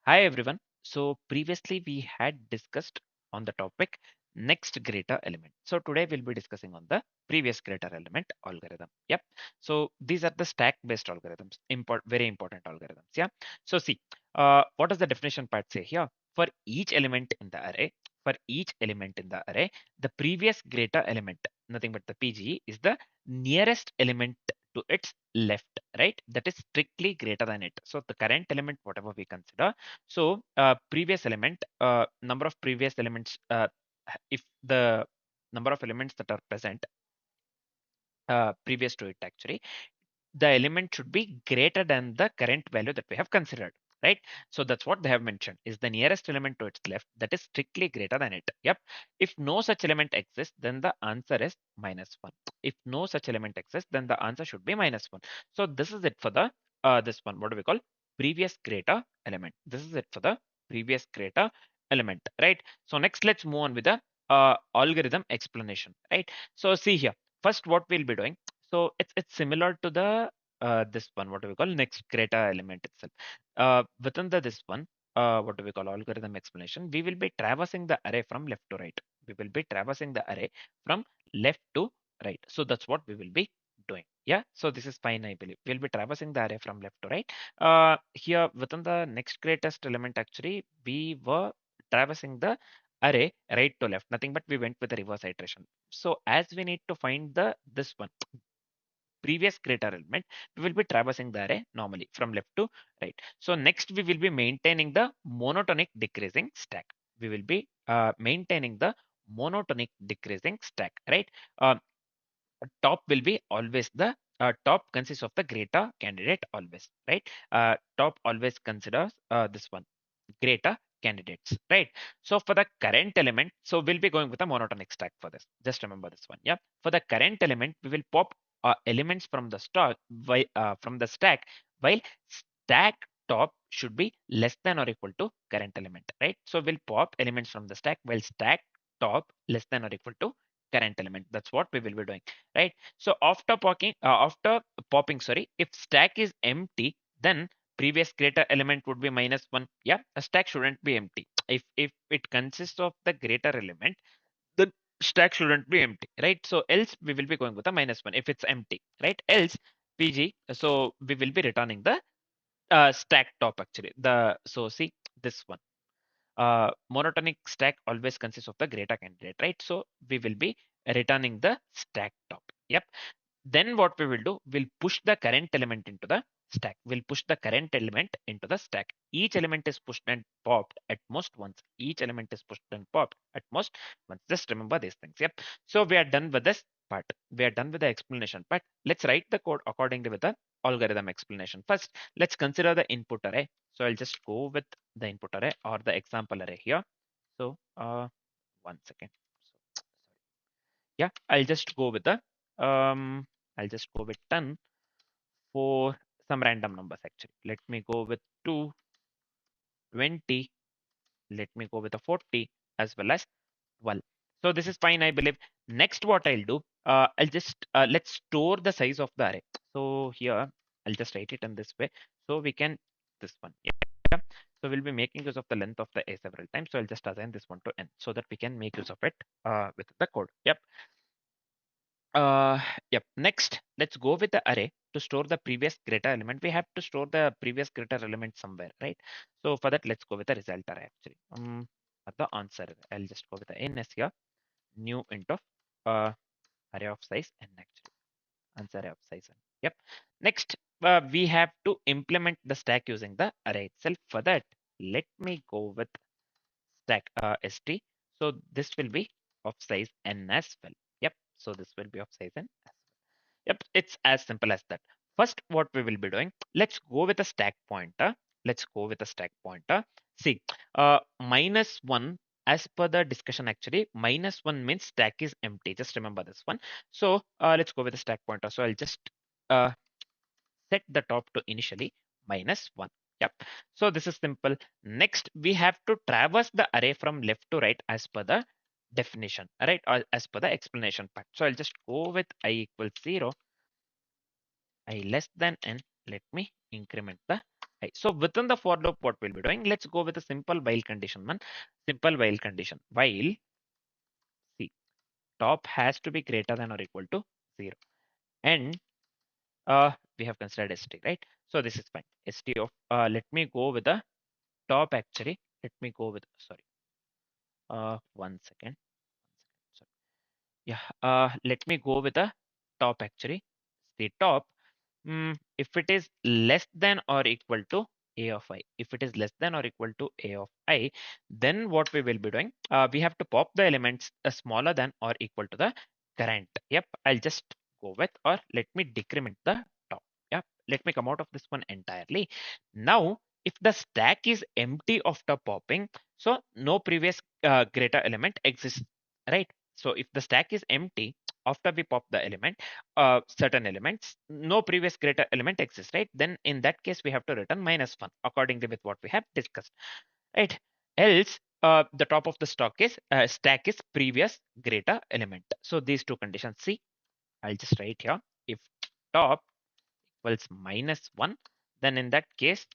Hi everyone. So previously we had discussed on the topic next greater element. So today we'll be discussing on the previous greater element algorithm. Yep. So these are the stack based algorithms, very important algorithms. Yeah. So see, what does the definition part say here? For each element in the array, the previous greater element, nothing but the PG, is the nearest element to its left, right? That is strictly greater than it. So the current element, whatever we consider, so previous element, number of previous elements, if the number of elements that are present previous to it actually, the element should be greater than the current value that we have considered, right? So that's what they have mentioned is the nearest element to its left that is strictly greater than it. Yep. If no such element exists, then the answer is -1. If no such element exists, then the answer should be -1. So this is it for the this one. What do we call previous greater element? This is it for the previous greater element, right? So next, let's move on with the algorithm explanation, right? So see here. First, what we'll be doing, so it's similar to the this one, what do we call next greater element itself. Within the this one, what do we call algorithm explanation? We will be traversing the array from left to right. We will be traversing the array from left to right. So that's what we will be doing. Yeah. So this is fine, I believe. We'll be traversing the array from left to right. Here within the next greatest element, actually, we were traversing the array right to left. Nothing but we went with the reverse iteration. So as we need to find the this one previous greater element, we will be traversing the array normally from left to right. So next we will be maintaining the monotonic decreasing stack. We will be maintaining the monotonic decreasing stack, right? Top will be always the top consists of the greater candidate always, right? Top always considers this one greater candidates, right? So for the current element, so we'll be going with a monotonic stack for this. Just remember this one. Yeah. For the current element, we will pop elements from the from the stack, while stack top should be less than or equal to current element, right? So we'll pop elements from the stack while stack top less than or equal to current element. That's what we will be doing, right? So after popping, sorry, if stack is empty, then previous greater element would be -1. Yeah, a stack shouldn't be empty. If it consists of the greater element, the stack shouldn't be empty, right? So else we will be going with a -1 if it's empty, right? Else PG, so we will be returning the stack top actually. So see this one. Monotonic stack always consists of the greater candidate, right? So we will be returning the stack top. Yep. Then what we will do, we'll push the current element into the stack. We'll push the current element into the stack. Each element is pushed and popped at most once. Each element is pushed and popped at most once. Just remember these things. Yep. So we are done with this part. We are done with the explanation part. Let's write the code accordingly with the algorithm explanation. First, let's consider the input array. So I'll just go with the input array or the example array here. So 1 second. So, yeah, I'll just go with the um I'll just go with 10 for some random numbers actually. Let me go with 2, 20, let me go with a 40 as well as 12. So this is fine, I believe. Next, what I'll do, I'll just let's store the size of the array. So here I'll just write it in this way. So we can this one. Yeah. So we'll be making use of the length of the a several times. So I'll just assign this one to n so that we can make use of it with the code. Yep. Uh, yep. Next, let's go with the array to store the previous greater element. We have to store the previous greater element somewhere, right? So for that, let's go with the result array actually. The answer, I'll just go with the ns here. New int of array of size n actually. Answer array of size n. Yep. Next, we have to implement the stack using the array itself. For that, let me go with stack st. So this will be of size n as well. Yep. So this will be of size n as well. Yep, it's as simple as that. First, what we will be doing, let's go with a stack pointer. Let's go with a stack pointer. See, -1 as per the discussion actually, -1 means stack is empty. Just remember this one. So let's go with a stack pointer. So I'll just uh, set the top to initially -1. Yep. So this is simple. Next, we have to traverse the array from left to right as per the definition, right? Or as per the explanation part. So I'll just go with I equals 0, I less than n. Let me increment the I. So within the for loop, what we'll be doing, let's go with a simple while condition, man. Simple while condition. While see top has to be greater than or equal to 0. And we have considered st, right? So this is fine. St of let me go with the top actually. Let me go with sorry. 1 second. Sorry. Yeah. Let me go with the top actually. The top. If it is less than or equal to a of I, if it is less than or equal to a of I, then what we will be doing, we have to pop the elements smaller than or equal to the current. Yep, I'll just go with, or let me decrement the top. Yep, let me come out of this one entirely. Now, if the stack is empty after popping, so no previous greater element exists, right? So if the stack is empty after we pop the element, certain elements, no previous greater element exists, right? Then in that case, we have to return -1 accordingly with what we have discussed, right? Else, the top of the stack is previous greater element. So these two conditions. See, I'll just write here. If top equals -1, then in that case,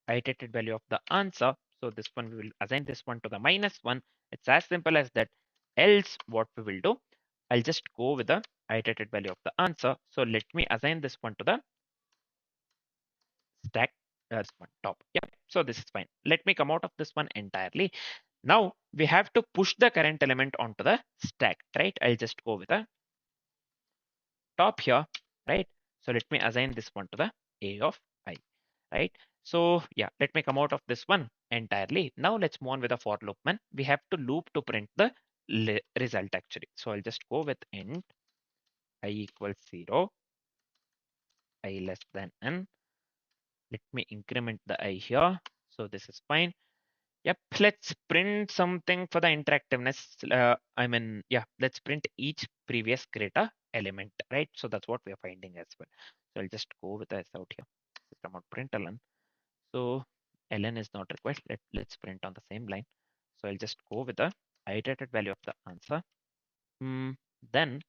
iterated value of the answer. So this one we will assign this one to the -1. It's as simple as that. Else, what we will do, I'll just go with the iterated value of the answer. So let me assign this one to the stack this one top. Yeah. So this is fine. Let me come out of this one entirely. Now we have to push the current element onto the stack, right? I'll just go with the top here, right? So let me assign this one to the a of I, right? So yeah, let me come out of this one entirely. Now let's move on with the for loop, man. We have to loop to print the result actually. So I'll just go with int I equals 0, I less than n. Let me increment the I here. So this is fine. Yep, let's print something for the interactiveness. Yeah, let's print each previous greater element, right? So that's what we are finding as well. So I'll just go with this out here. System out print ln. So ln is not required. Let's print on the same line. So I'll just go with the iterated value of the answer. Then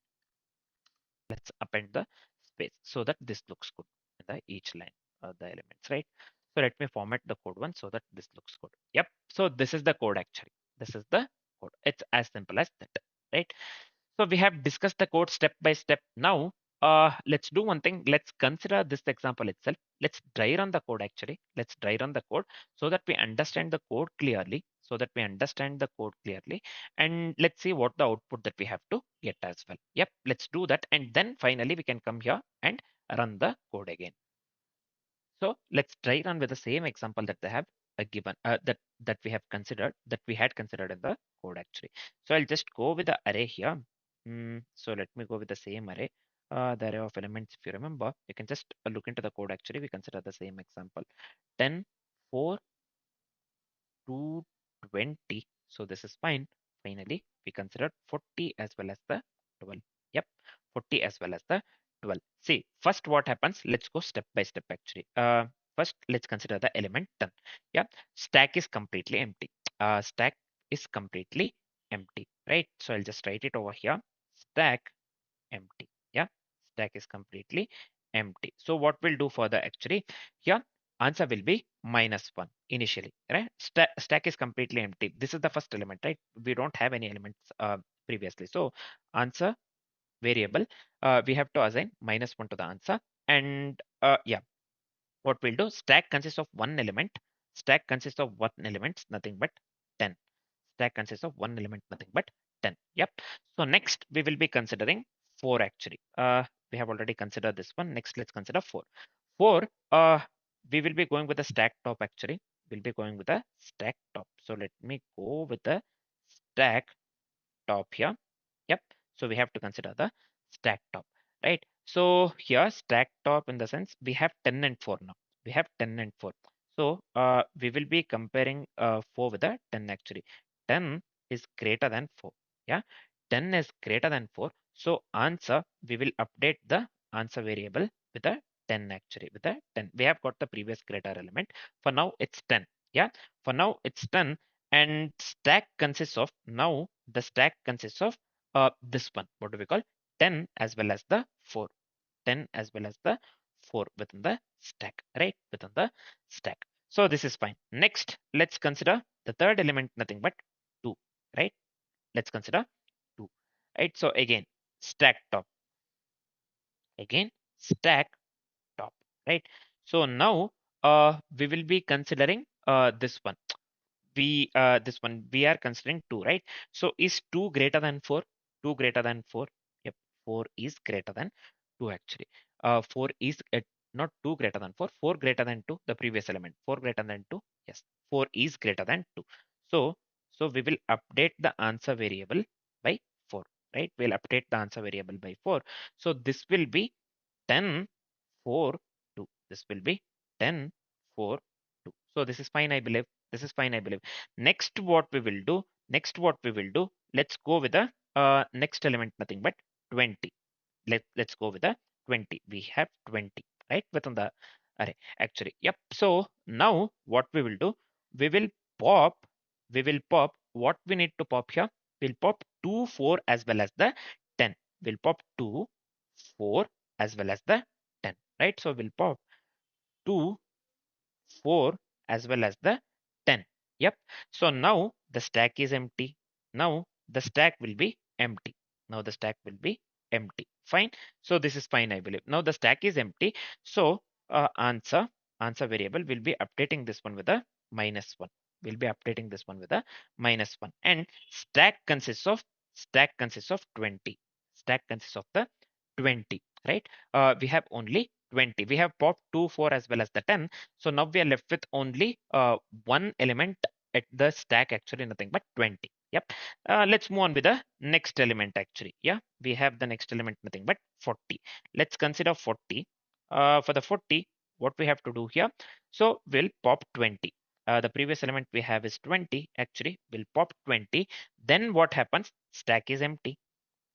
let's append the space so that this looks good in the each line, the elements, right? So let me format the code one so that this looks good. Yep. So this is the code actually. This is the code. It's as simple as that, right? So we have discussed the code step by step. Now, let's do one thing. Let's consider this example itself. Let's dry run the code actually. Let's dry run the code so that we understand the code clearly. So that we understand the code clearly. And let's see what the output that we have to get as well. Yep, let's do that. And then finally we can come here and run the code again. So let's try run with the same example that they have given that we have considered that we had considered in the code actually. So I'll just go with the array here. So let me go with the same array. The array of elements, if you remember, you can just look into the code actually. We consider the same example. 10, 4, 2, 20. So this is fine. Finally, we considered 40 as well as the 12. Yep, 40 as well as the 12. See, first what happens? Let's go step by step actually. First, let's consider the element 10. Yeah, stack is completely empty. Stack is completely empty, right? So I'll just write it over here. Stack empty. Yeah, stack is completely empty. So what we'll do further actually here, answer will be -1 initially, right? Stack is completely empty. This is the first element, right? We don't have any elements previously. So answer variable, we have to assign -1 to the answer. And yeah, what we'll do, stack consists of one element. Stack consists of one element, nothing but 10. Stack consists of one element, nothing but 10. Yep. So next we will be considering 4 actually. We have already considered this one. Next, let's consider 4. 4, we will be going with the stack top actually. We'll be going with the stack top. So let me go with the stack top here. Yep. So we have to consider the stack top, right? So here stack top in the sense we have 10 and 4 now. We have 10 and 4. So we will be comparing 4 with the 10 actually. 10 is greater than 4. Yeah. 10 is greater than 4. So answer, we will update the answer variable with a 10 actually. With a 10. We have got the previous greater element. For now, it's 10. Yeah. For now, it's 10. And stack consists of, now the stack consists of this one. What do we call? 10 as well as the 4. 10 as well as the 4 within the stack, right? Within the stack. So this is fine. Next, let's consider the third element, nothing but 2, right? Let's consider 2, right? So again, stack top, again, stack top, right? So now we will be considering this one. This one we are considering 2, right? So is 2 greater than 4? 2 greater than 4? Yep, 4 is greater than 2 actually. 4 is not 2 greater than 4, 4 greater than 2, the previous element. 4 greater than 2, yes, 4 is greater than 2. So we will update the answer variable by 4, right? We'll update the answer variable by 4. So this will be 10, 4, 2. This will be 10, 4, 2. So this is fine, I believe. This is fine, I believe. Next, what we will do? Next, what we will do? Let's go with the next element, nothing but 20. Let's go with the 20. We have 20, right? Within the array, actually. Yep. So now what we will do? We will pop. We will pop. What we need to pop here? We'll pop 2, 4 as well as the 10. We'll pop 2, 4 as well as the 10, right? So we'll pop 2, 4 as well as the 10. Yep. So now the stack is empty. Now the stack will be empty. Now the stack will be empty. Fine. So this is fine, I believe. Now the stack is empty. So answer variable will be updating this one with a -1. We'll be updating this one with a -1. And stack consists of 20. Stack consists of the 20, right? We have only 20. We have popped 2, 4 as well as the 10. So now we are left with only one element at the stack, actually nothing but 20. Yep. Let's move on with the next element actually. Yeah, we have the next element, nothing but 40. Let's consider 40. For the 40, what we have to do here? So we'll pop 20. The previous element we have is 20. Actually, we'll pop 20. Then what happens? Stack is empty.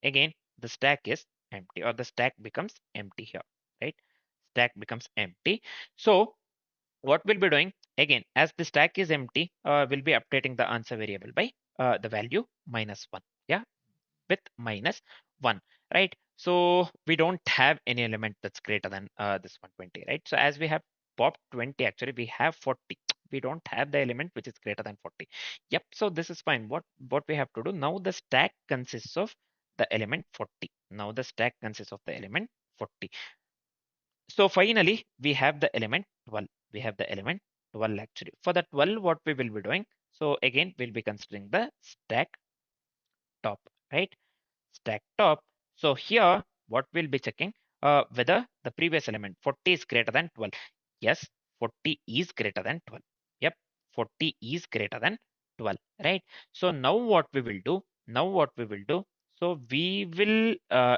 Again, the stack is empty, or the stack becomes empty here, right? Stack becomes empty. So what we'll be doing, again, as the stack is empty, we'll be updating the answer variable by the value -1. Yeah, with -1, right? So we don't have any element that's greater than this 120, right? So as we have popped 20, actually we have 40. We don't have the element which is greater than 40. Yep. So this is fine. What we have to do now? The stack consists of the element 40. Now the stack consists of the element 40. So finally, we have the element 12. We have the element 12 actually. For the 12, what we will be doing? So again, we'll be considering the stack top, right? Stack top. So here, what we'll be checking, whether the previous element 40 is greater than 12. Yes, 40 is greater than 12. Yep, 40 is greater than 12, right? So now what we will do? Now what we will do? So we will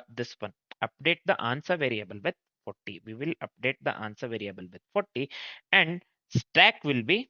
this one update the answer variable with 40. We will update the answer variable with 40, and stack will be,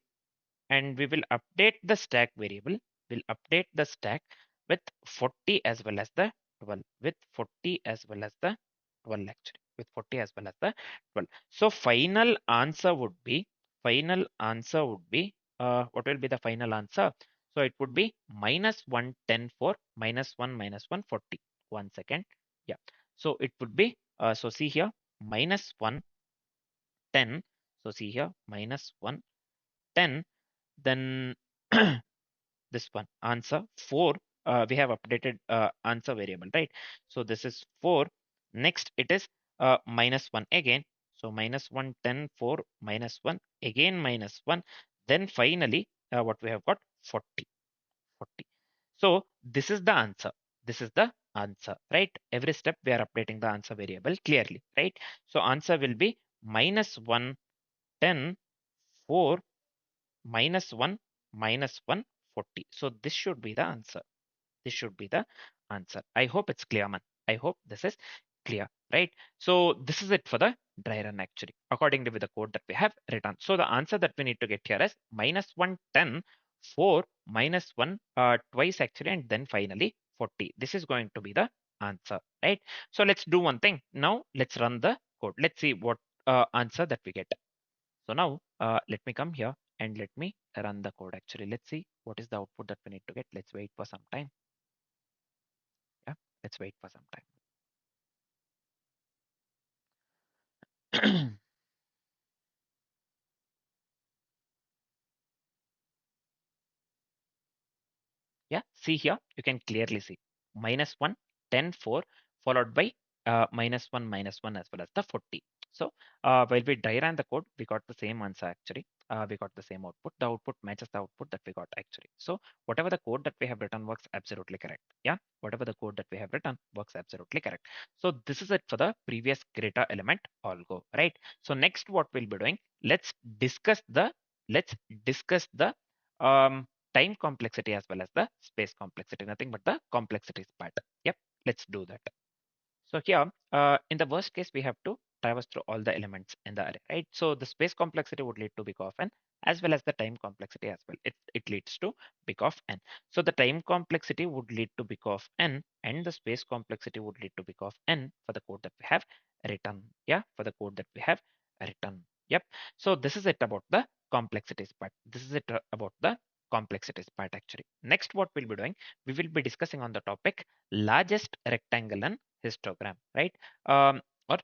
and we will update the stack variable. We'll update the stack with 40 as well as the 12, with 40 as well as the 12 actually, with 40 as well as the 12. So final answer would be, final answer would be, what will be the final answer? So it would be -110 for -1 -1 40. One second. Yeah. So it would be, so see here, -110. So see here, -110. Then this one answer 4, we have updated answer variable, right? So this is 4. Next it is -1 again. So -110 for -1 again, -1. Then finally what we have got, 40. 40. So this is the answer. This is the answer, right? Every step we are updating the answer variable clearly, right? So answer will be -110 4 -1 -1 40. So this should be the answer. This should be the answer. I hope it's clear, man. I hope this is clear, right? So this is it for the dry run actually, accordingly with the code that we have written. So the answer that we need to get here is -110 4 -1 twice actually, and then finally 40. This is going to be the answer, right? So let's do one thing. Now let's run the code. Let's see what answer that we get. So now let me come here and let me run the code actually. Let's see what is the output that we need to get. Let's wait for some time. Yeah, let's wait for some time. Yeah, see here, you can clearly see -1, 10, 4, followed by -1 as well as the 40. So while we dry ran the code, we got the same answer actually. We got the same output. The output matches the output that we got actually. So whatever the code that we have written works absolutely correct. Yeah, whatever the code that we have written works absolutely correct. So this is it for the previous greater element all go, right? So next what we'll be doing, discuss the let's discuss the um time complexity as well as the space complexity, nothing but the complexities part. Yep, let's do that. So here, in the worst case, we have to traverse through all the elements in the array, right? So the space complexity would lead to big of n as well as the time complexity as well. It leads to big of n. So the time complexity would lead to big of n and the space complexity would lead to big of n for the code that we have written. Yeah, for the code that we have written. Yep. So this is it about the complexities part. This is it about the complexities part actually. Next, what we'll be doing, we will be discussing on the topic largest rectangle and histogram, right? Or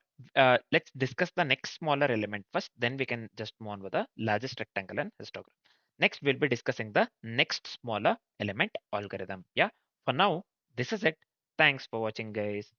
let's discuss the next smaller element first, then we can just move on with the largest rectangle and histogram. Next, we'll be discussing the next smaller element algorithm. Yeah, for now, this is it. Thanks for watching, guys.